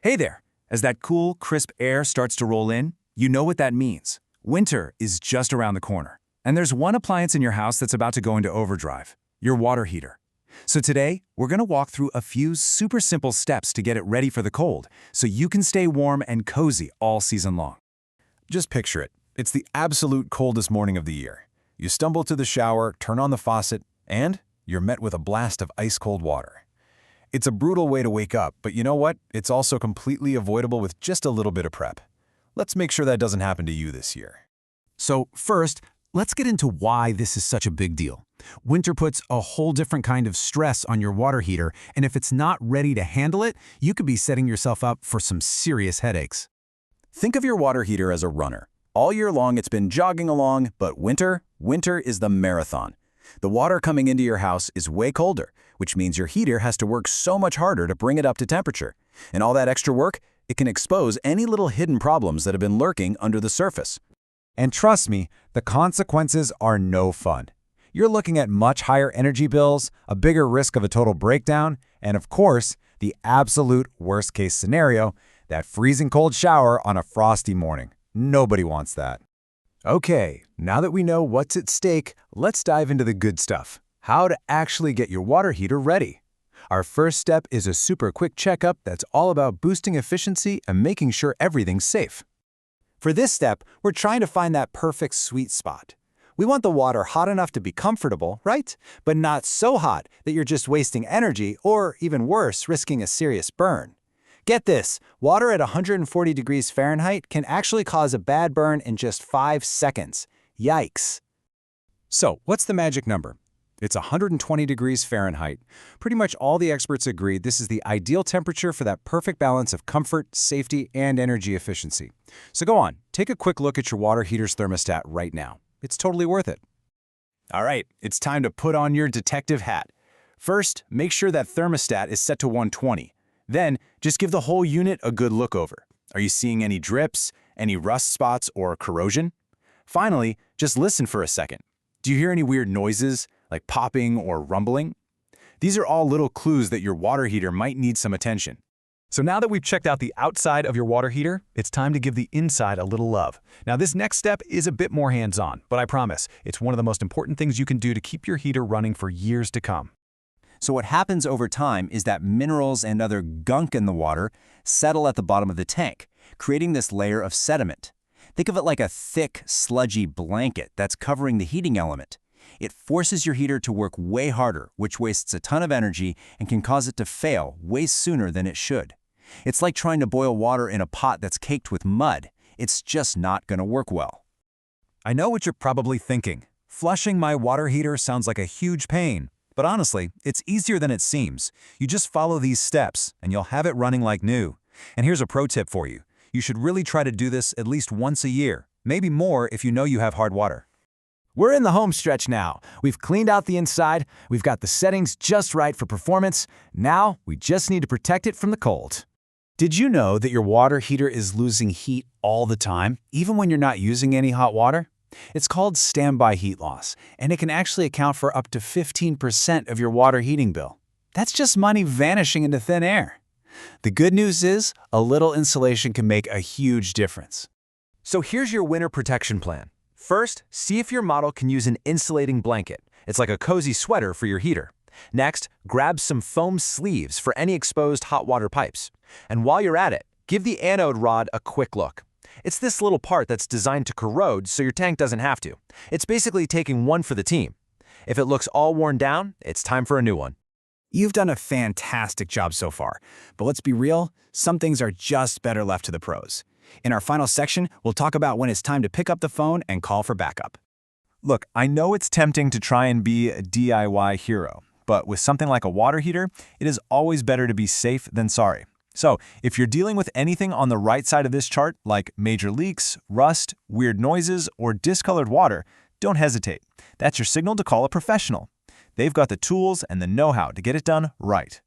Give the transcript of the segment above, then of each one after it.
Hey there! As that cool, crisp air starts to roll in, you know what that means. Winter is just around the corner. And there's one appliance in your house that's about to go into overdrive, your water heater. So today, we're going to walk through a few super simple steps to get it ready for the cold, so you can stay warm and cozy all season long. Just picture it. It's the absolute coldest morning of the year. You stumble to the shower, turn on the faucet, and you're met with a blast of ice-cold water. It's a brutal way to wake up, but you know what? It's also completely avoidable with just a little bit of prep. Let's make sure that doesn't happen to you this year. So first, let's get into why this is such a big deal. Winter puts a whole different kind of stress on your water heater, and if it's not ready to handle it, you could be setting yourself up for some serious headaches. Think of your water heater as a runner. All year long it's been jogging along, but winter is the marathon. The water coming into your house is way colder, which means your heater has to work so much harder to bring it up to temperature. And all that extra work, it can expose any little hidden problems that have been lurking under the surface. And trust me, the consequences are no fun. You're looking at much higher energy bills, a bigger risk of a total breakdown, and of course, the absolute worst-case scenario, that freezing cold shower on a frosty morning. Nobody wants that. Okay, now that we know what's at stake, let's dive into the good stuff. How to actually get your water heater ready. Our first step is a super quick checkup that's all about boosting efficiency and making sure everything's safe. For this step, we're trying to find that perfect sweet spot. We want the water hot enough to be comfortable, right? But not so hot that you're just wasting energy or, even worse, risking a serious burn. Get this, water at 140 degrees Fahrenheit can actually cause a bad burn in just 5 seconds. Yikes. So, what's the magic number? It's 120 degrees Fahrenheit. Pretty much all the experts agree this is the ideal temperature for that perfect balance of comfort, safety, and energy efficiency. So go on, take a quick look at your water heater's thermostat right now. It's totally worth it. All right, it's time to put on your detective hat. First, make sure that thermostat is set to 120. Then, just give the whole unit a good look over. Are you seeing any drips, any rust spots, or corrosion? Finally, just listen for a second. Do you hear any weird noises, like popping or rumbling? These are all little clues that your water heater might need some attention. So now that we've checked out the outside of your water heater, it's time to give the inside a little love. Now this next step is a bit more hands-on, but I promise, it's one of the most important things you can do to keep your heater running for years to come. So what happens over time is that minerals and other gunk in the water settle at the bottom of the tank, creating this layer of sediment. Think of it like a thick, sludgy blanket that's covering the heating element. It forces your heater to work way harder, which wastes a ton of energy and can cause it to fail way sooner than it should. It's like trying to boil water in a pot that's caked with mud. It's just not going to work well. I know what you're probably thinking. Flushing my water heater sounds like a huge pain. But honestly, it's easier than it seems. You just follow these steps, and you'll have it running like new. And here's a pro tip for you. You should really try to do this at least once a year, maybe more if you know you have hard water. We're in the home stretch now. We've cleaned out the inside, we've got the settings just right for performance. Now, we just need to protect it from the cold. Did you know that your water heater is losing heat all the time, even when you're not using any hot water? It's called standby heat loss, and it can actually account for up to 15% of your water heating bill. That's just money vanishing into thin air. The good news is, a little insulation can make a huge difference. So here's your winter protection plan. First, see if your model can use an insulating blanket. It's like a cozy sweater for your heater. Next, grab some foam sleeves for any exposed hot water pipes. And while you're at it, give the anode rod a quick look. It's this little part that's designed to corrode so your tank doesn't have to. It's basically taking one for the team. If it looks all worn down, it's time for a new one. You've done a fantastic job so far, but let's be real, some things are just better left to the pros. In our final section, we'll talk about when it's time to pick up the phone and call for backup. Look, I know it's tempting to try and be a DIY hero, but with something like a water heater, it is always better to be safe than sorry. So, if you're dealing with anything on the right side of this chart, like major leaks, rust, weird noises, or discolored water, don't hesitate. That's your signal to call a professional. They've got the tools and the know-how to get it done right.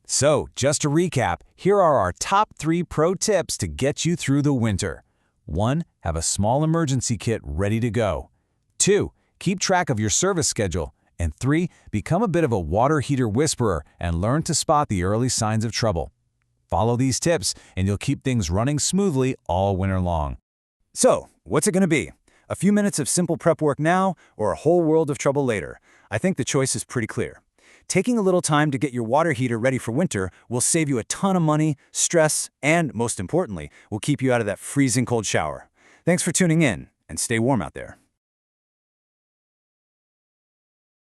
So, just to recap, here are our top 3 pro tips to get you through the winter. 1. Have a small emergency kit ready to go. 2. Keep track of your service schedule. And 3. Become a bit of a water heater whisperer and learn to spot the early signs of trouble. Follow these tips, and you'll keep things running smoothly all winter long. So, what's it going to be? A few minutes of simple prep work now, or a whole world of trouble later? I think the choice is pretty clear. Taking a little time to get your water heater ready for winter will save you a ton of money, stress, and, most importantly, will keep you out of that freezing cold shower. Thanks for tuning in, and stay warm out there.